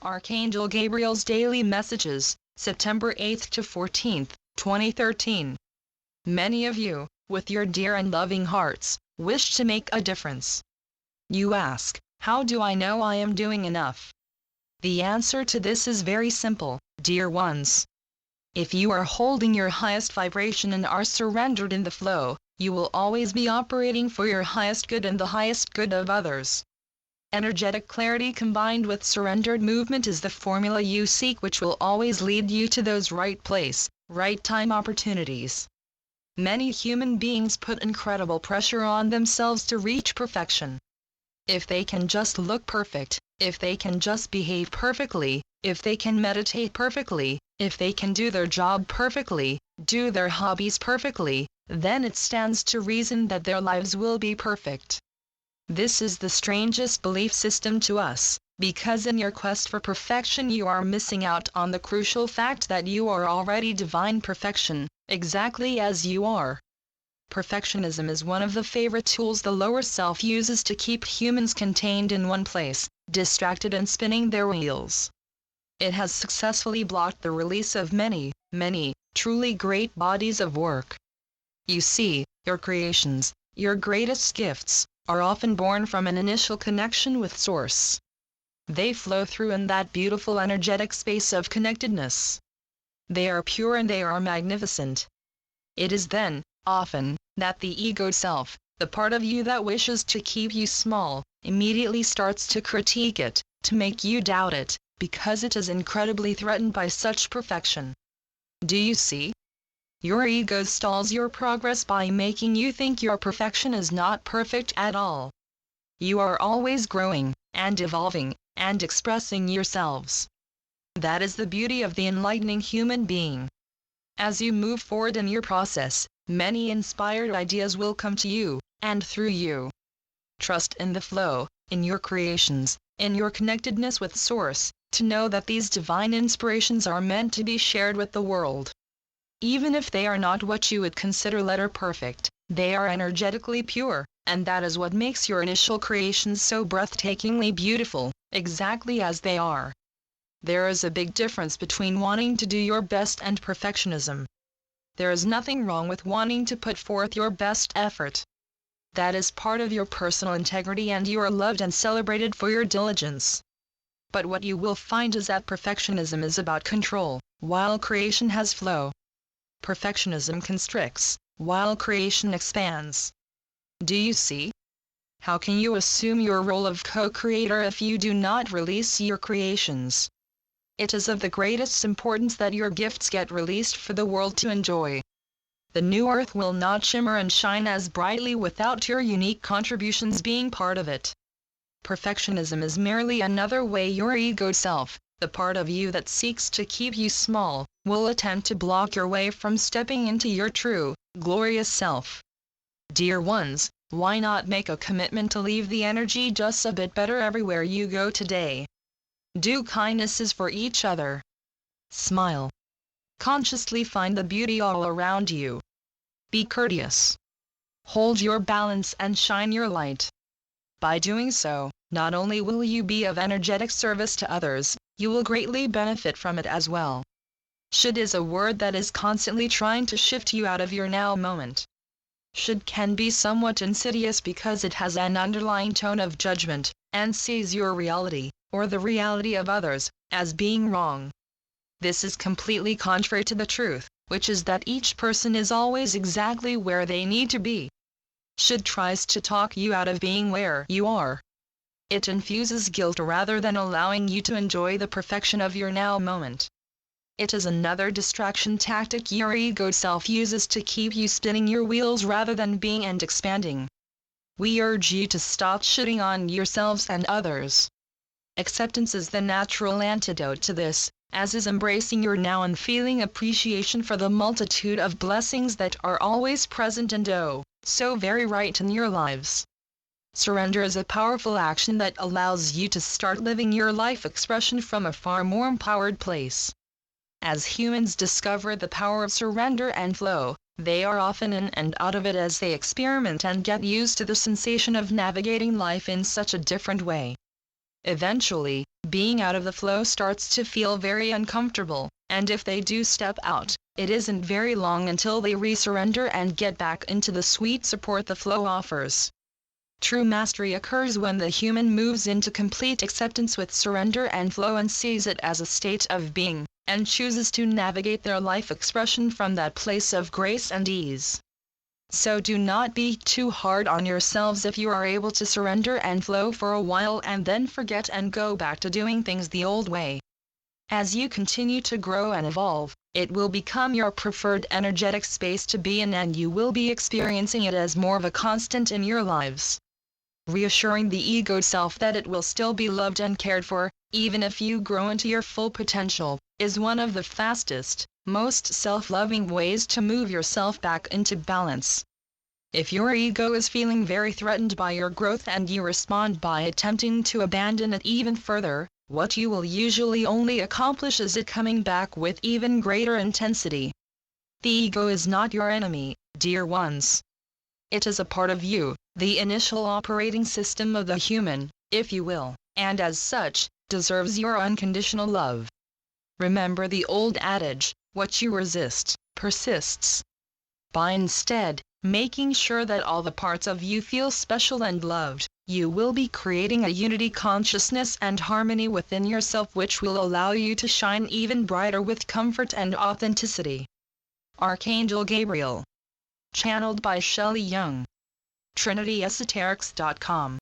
Archangel Gabriel's daily messages, September 8th to 14th, 2013. Many of you, with your dear and loving hearts, wish to make a difference. You ask, how do I know I am doing enough? The answer to this is very simple, dear ones. If you are holding your highest vibration and are surrendered in the flow, you will always be operating for your highest good and the highest good of others. Energetic clarity combined with surrendered movement is the formula you seek, which will always lead you to those right place, right time opportunities. Many human beings put incredible pressure on themselves to reach perfection. If they can just look perfect, if they can just behave perfectly, if they can meditate perfectly, if they can do their job perfectly, do their hobbies perfectly, then it stands to reason that their lives will be perfect. This is the strangest belief system to us, because in your quest for perfection you are missing out on the crucial fact that you are already divine perfection, exactly as you are. Perfectionism is one of the favorite tools the lower self uses to keep humans contained in one place, distracted and spinning their wheels. It has successfully blocked the release of many, truly great bodies of work. You see, your creations, your greatest gifts, are often born from an initial connection with Source. They flow through in that beautiful energetic space of connectedness. They are pure and they are magnificent. It is then, often, that the ego self, the part of you that wishes to keep you small, immediately starts to critique it, to make you doubt it, because it is incredibly threatened by such perfection. Do you see? Your ego stalls your progress by making you think your perfection is not perfect at all. You are always growing, and evolving, and expressing yourselves. That is the beauty of the enlightening human being. As you move forward in your process, many inspired ideas will come to you, and through you. Trust in the flow, in your creations, in your connectedness with Source, to know that these divine inspirations are meant to be shared with the world. Even if they are not what you would consider letter perfect, they are energetically pure, and that is what makes your initial creations so breathtakingly beautiful, exactly as they are. There is a big difference between wanting to do your best and perfectionism. There is nothing wrong with wanting to put forth your best effort. That is part of your personal integrity and you are loved and celebrated for your diligence. But what you will find is that perfectionism is about control, while creation has flow. Perfectionism constricts, while creation expands. Do you see? How can you assume your role of co-creator if you do not release your creations? It is of the greatest importance that your gifts get released for the world to enjoy. The new earth will not shimmer and shine as brightly without your unique contributions being part of it. Perfectionism is merely another way your ego self, the part of you that seeks to keep you small, will attempt to block your way from stepping into your true, glorious self. Dear ones, why not make a commitment to leave the energy just a bit better everywhere you go today? Do kindnesses for each other. Smile. Consciously find the beauty all around you. Be courteous. Hold your balance and shine your light. By doing so, not only will you be of energetic service to others, you will greatly benefit from it as well. Should is a word that is constantly trying to shift you out of your now moment. Should can be somewhat insidious because it has an underlying tone of judgment, and sees your reality, or the reality of others, as being wrong. This is completely contrary to the truth, which is that each person is always exactly where they need to be. Should tries to talk you out of being where you are. It infuses guilt rather than allowing you to enjoy the perfection of your now moment. It is another distraction tactic your ego self uses to keep you spinning your wheels rather than being and expanding. We urge you to stop shitting on yourselves and others. Acceptance is the natural antidote to this, as is embracing your now and feeling appreciation for the multitude of blessings that are always present and so very right in your lives. Surrender is a powerful action that allows you to start living your life expression from a far more empowered place. As humans discover the power of surrender and flow, they are often in and out of it as they experiment and get used to the sensation of navigating life in such a different way. Eventually, being out of the flow starts to feel very uncomfortable, and if they do step out, it isn't very long until they resurrender and get back into the sweet support the flow offers. True mastery occurs when the human moves into complete acceptance with surrender and flow and sees it as a state of being, and chooses to navigate their life expression from that place of grace and ease. So do not be too hard on yourselves if you are able to surrender and flow for a while and then forget and go back to doing things the old way. As you continue to grow and evolve, it will become your preferred energetic space to be in, and you will be experiencing it as more of a constant in your lives. Reassuring the ego self that it will still be loved and cared for, even if you grow into your full potential, is one of the fastest, most self-loving ways to move yourself back into balance. If your ego is feeling very threatened by your growth and you respond by attempting to abandon it even further, what you will usually only accomplish is it coming back with even greater intensity. The ego is not your enemy, dear ones. It is a part of you, the initial operating system of the human, if you will, and as such, deserves your unconditional love. Remember the old adage, what you resist, persists. By instead making sure that all the parts of you feel special and loved, you will be creating a unity consciousness and harmony within yourself, which will allow you to shine even brighter with comfort and authenticity. Archangel Gabriel. Channeled by Shelley Young. TrinityEsoterics.com